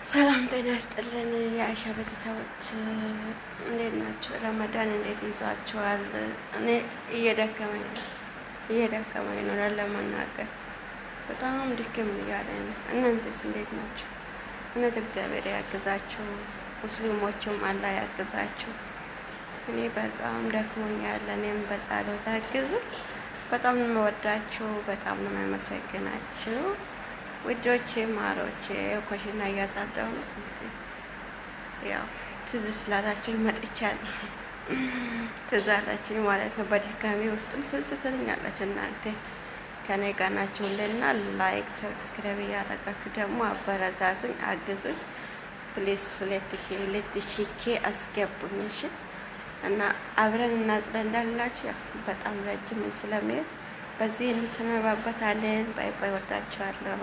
ሰላም ጤና ይስጥልን የአይሻ ቤተሰቦች እንዴት ናችሁ? ረመዳን እንዴት ይዟችኋል? እኔ እየደከመኝ ነው ለመናገር በጣም ድክም እያለኝ ነው። እናንተስ እንዴት ናችሁ? እውነት እግዚአብሔር ያግዛችሁ፣ ሙስሊሞችም አላህ ያግዛችሁ። እኔ በጣም ደክሞኛል። እኔም በጸሎት አግዙ። በጣም ነው የምወዳችሁ፣ በጣም ነው የማመሰግናችሁ። ውዶቼ ማሮቼ ኮሽና እያጸዳሁ ነው። ያው ትዝ ስላላችሁኝ መጥቻለሁ። ትዝ አላችሁኝ ማለት ነው። በድጋሚ ውስጥም ትዝ ትሉኛላችሁ እናንተ ከኔ ጋር ናችሁልና ላይክ ሰብስክራይብ እያደረጋችሁ ደግሞ አበረታቱኝ፣ አግዙኝ ፕሊስ። 2000 አስገቡኝ እሺ። እና አብረን እናጽዳ እንዳላችሁ ያው በጣም ረጅም ስለሚሄድ በዚህ እንሰነባበታለን። ባይ ባይ። ወዳችኋለሁ።